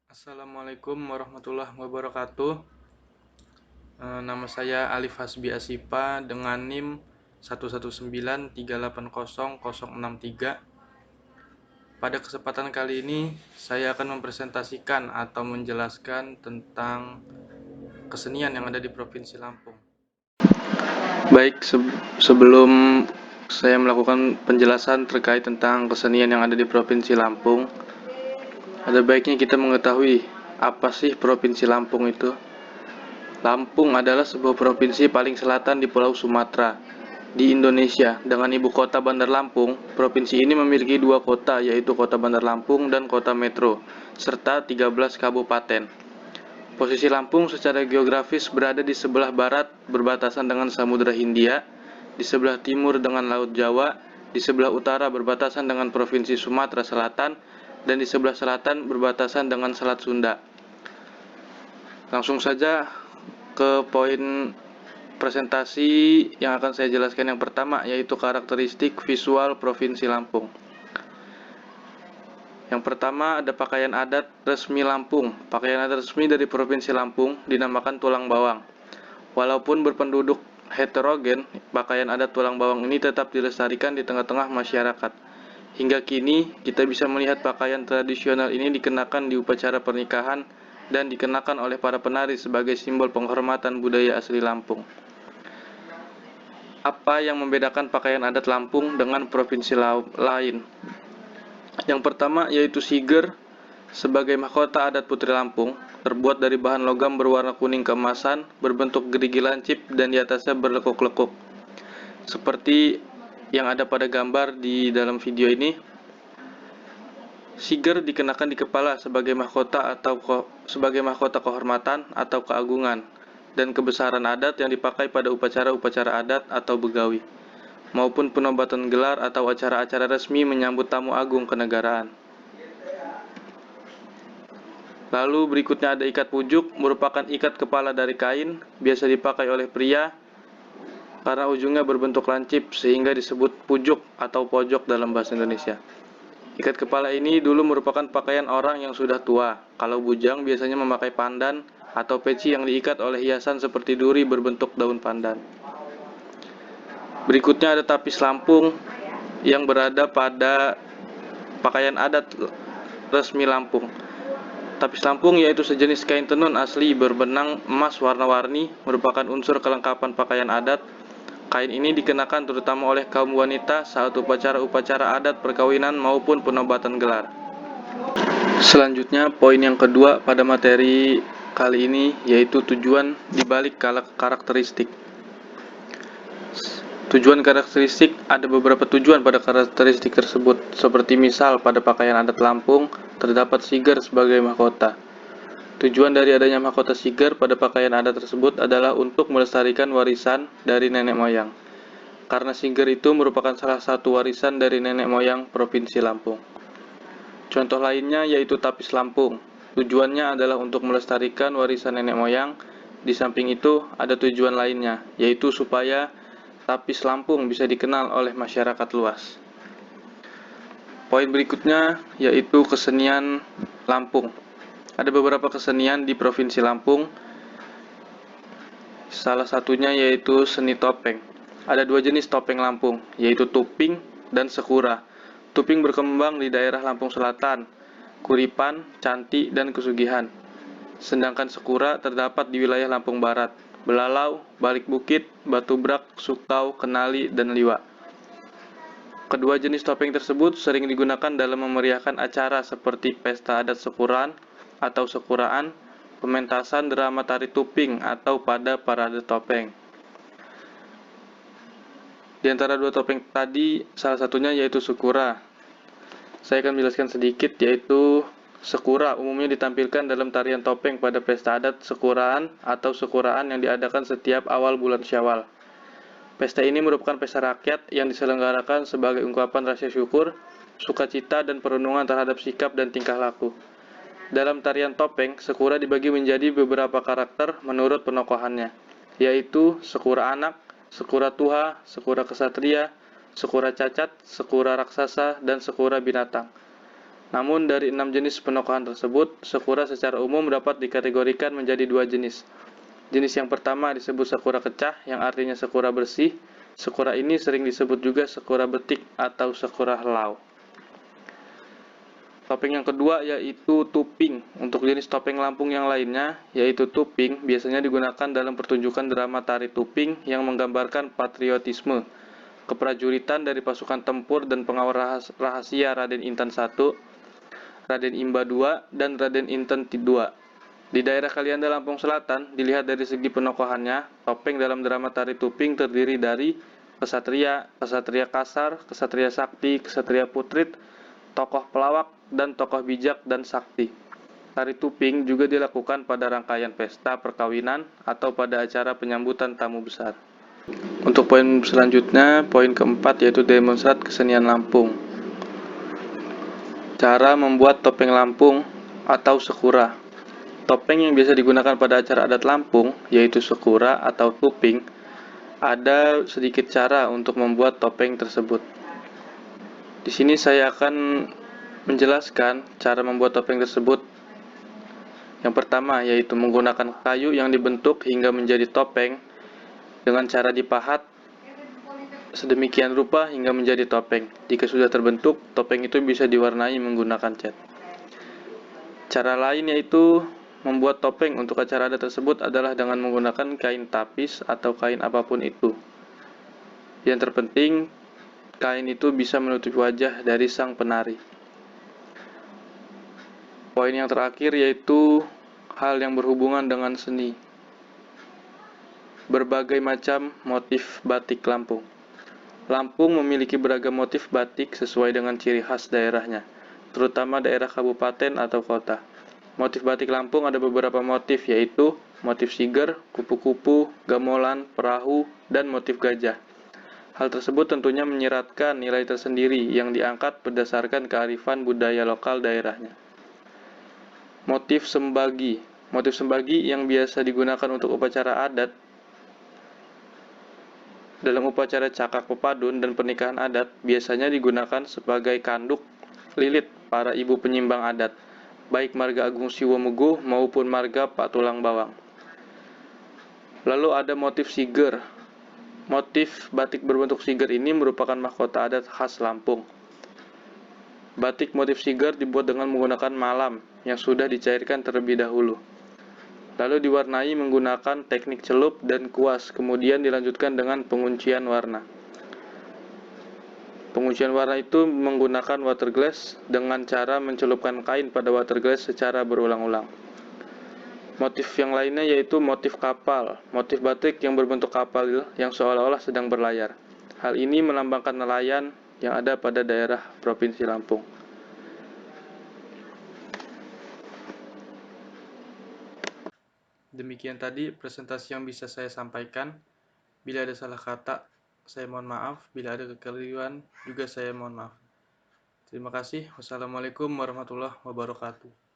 Assalamualaikum warahmatullahi wabarakatuh. Nama saya Alif Hasbi Asipa dengan NIM 119380063. Pada kesempatan kali ini, saya akan mempresentasikan atau menjelaskan tentang kesenian yang ada di Provinsi Lampung. Baik, sebelum saya melakukan penjelasan terkait tentang kesenian yang ada di Provinsi Lampung, ada baiknya kita mengetahui apa sih Provinsi Lampung itu. Lampung adalah sebuah provinsi paling selatan di Pulau Sumatera, di Indonesia. Dengan ibu kota Bandar Lampung, provinsi ini memiliki dua kota, yaitu Kota Bandar Lampung dan Kota Metro, serta 13 kabupaten. Posisi Lampung secara geografis berada di sebelah barat berbatasan dengan Samudra Hindia, di sebelah timur dengan Laut Jawa, di sebelah utara berbatasan dengan Provinsi Sumatera Selatan, dan di sebelah selatan berbatasan dengan Selat Sunda. Langsung saja ke poin presentasi yang akan saya jelaskan. Yang pertama yaitu karakteristik visual Provinsi Lampung. Yang pertama ada pakaian adat resmi Lampung. Pakaian adat resmi dari Provinsi Lampung dinamakan tulang bawang. Walaupun berpenduduk heterogen, pakaian adat tulang bawang ini tetap dilestarikan di tengah-tengah masyarakat. Hingga kini kita bisa melihat pakaian tradisional ini dikenakan di upacara pernikahan dan dikenakan oleh para penari sebagai simbol penghormatan budaya asli Lampung. Apa yang membedakan pakaian adat Lampung dengan provinsi lain? Yang pertama yaitu siger sebagai mahkota adat Putri Lampung, terbuat dari bahan logam berwarna kuning keemasan, berbentuk gerigi lancip dan di atasnya berlekuk-lekuk. Seperti yang ada pada gambar di dalam video ini. Siger dikenakan di kepala sebagai mahkota kehormatan atau keagungan dan kebesaran adat yang dipakai pada upacara-upacara adat atau begawi, maupun penobatan gelar atau acara-acara resmi menyambut tamu agung kenegaraan. Lalu berikutnya ada ikat pujuk, merupakan ikat kepala dari kain, biasa dipakai oleh pria karena ujungnya berbentuk lancip sehingga disebut pujuk atau pojok dalam bahasa Indonesia. Ikat kepala ini dulu merupakan pakaian orang yang sudah tua. Kalau bujang biasanya memakai pandan atau peci yang diikat oleh hiasan seperti duri berbentuk daun pandan. Berikutnya ada tapis Lampung yang berada pada pakaian adat resmi Lampung. Tapis Lampung yaitu sejenis kain tenun asli berbenang emas warna-warni, merupakan unsur kelengkapan pakaian adat. Kain ini dikenakan terutama oleh kaum wanita saat upacara-upacara adat perkawinan maupun penobatan gelar. Selanjutnya, poin yang kedua pada materi kali ini yaitu tujuan dibalik karakteristik. Tujuan karakteristik, ada beberapa tujuan pada karakteristik tersebut, seperti misal pada pakaian adat Lampung terdapat siger sebagai mahkota. Tujuan dari adanya mahkota siger pada pakaian adat tersebut adalah untuk melestarikan warisan dari nenek moyang, karena siger itu merupakan salah satu warisan dari nenek moyang Provinsi Lampung. Contoh lainnya yaitu tapis Lampung. Tujuannya adalah untuk melestarikan warisan nenek moyang. Di samping itu ada tujuan lainnya, yaitu supaya tapis Lampung bisa dikenal oleh masyarakat luas. Poin berikutnya yaitu kesenian Lampung. Ada beberapa kesenian di Provinsi Lampung. Salah satunya yaitu seni topeng. Ada dua jenis topeng Lampung, yaitu tuping dan sekura. Tuping berkembang di daerah Lampung Selatan, Kuripan, Canti, dan Kesugihan. Sedangkan sekura terdapat di wilayah Lampung Barat, Belalau, Balik Bukit, Batubrak, Sukau, Kenali, dan Liwa. Kedua jenis topeng tersebut sering digunakan dalam memeriahkan acara seperti pesta adat Sekuraan atau Sekuraan, pementasan drama tari tuping, atau pada parade topeng. Di antara dua topeng tadi, salah satunya yaitu sekura. Saya akan menjelaskan sedikit, yaitu sekura umumnya ditampilkan dalam tarian topeng pada pesta adat Sekuraan atau Sekuraan yang diadakan setiap awal bulan Syawal. Pesta ini merupakan pesta rakyat yang diselenggarakan sebagai ungkapan rasa syukur, sukacita, dan perenungan terhadap sikap dan tingkah laku. Dalam tarian topeng, sekura dibagi menjadi beberapa karakter menurut penokohannya, yaitu sekura anak, sekura tuha, sekura kesatria, sekura cacat, sekura raksasa, dan sekura binatang. Namun dari 6 jenis penokohan tersebut, sakura secara umum dapat dikategorikan menjadi 2 jenis. Jenis yang pertama disebut sakura kecah, yang artinya sakura bersih. Sakura ini sering disebut juga sakura betik atau sakura helau. Topeng yang kedua yaitu tuping. Untuk jenis topeng Lampung yang lainnya, yaitu tuping, biasanya digunakan dalam pertunjukan drama tari tuping yang menggambarkan patriotisme, keprajuritan dari pasukan tempur dan pengawal rahasia Raden Intan I, Raden Imba II, dan Raden Inten II. Di daerah Kalianda, Lampung Selatan, dilihat dari segi penokohannya, topeng dalam drama tari tuping terdiri dari kesatria, kesatria kasar, kesatria sakti, kesatria putrit, tokoh pelawak, dan tokoh bijak dan sakti. Tari tuping juga dilakukan pada rangkaian pesta perkawinan atau pada acara penyambutan tamu besar. Untuk poin selanjutnya, poin keempat yaitu demonstrat kesenian Lampung. Cara membuat topeng Lampung atau sakura. Topeng yang biasa digunakan pada acara adat Lampung, yaitu sakura atau tuping, ada sedikit cara untuk membuat topeng tersebut. Di sini saya akan menjelaskan cara membuat topeng tersebut. Yang pertama yaitu menggunakan kayu yang dibentuk hingga menjadi topeng dengan cara dipahat sedemikian rupa hingga menjadi topeng. Jika sudah terbentuk, topeng itu bisa diwarnai menggunakan cat. Cara lain yaitu membuat topeng untuk acara adat tersebut adalah dengan menggunakan kain tapis atau kain apapun itu. Yang terpenting, kain itu bisa menutupi wajah dari sang penari. Poin yang terakhir yaitu hal yang berhubungan dengan seni. Berbagai macam motif batik Lampung. Lampung memiliki beragam motif batik sesuai dengan ciri khas daerahnya, terutama daerah kabupaten atau kota. Motif batik Lampung ada beberapa motif, yaitu motif siger, kupu-kupu, gamelan, perahu, dan motif gajah. Hal tersebut tentunya menyiratkan nilai tersendiri yang diangkat berdasarkan kearifan budaya lokal daerahnya. Motif sembagi. Motif sembagi yang biasa digunakan untuk upacara adat. Dalam upacara cakak pepadun dan pernikahan adat, biasanya digunakan sebagai kanduk lilit para ibu penyimbang adat, baik marga Agung Siwomeguh maupun marga Patulang Bawang. Lalu ada motif siger. Motif batik berbentuk siger ini merupakan mahkota adat khas Lampung. Batik motif siger dibuat dengan menggunakan malam yang sudah dicairkan terlebih dahulu. Lalu diwarnai menggunakan teknik celup dan kuas, kemudian dilanjutkan dengan penguncian warna. Penguncian warna itu menggunakan water glass dengan cara mencelupkan kain pada water glass secara berulang-ulang. Motif yang lainnya yaitu motif kapal, motif batik yang berbentuk kapal yang seolah-olah sedang berlayar. Hal ini melambangkan nelayan yang ada pada daerah Provinsi Lampung. Demikian tadi presentasi yang bisa saya sampaikan. Bila ada salah kata, saya mohon maaf. Bila ada kekeliruan, juga saya mohon maaf. Terima kasih. Wassalamualaikum warahmatullahi wabarakatuh.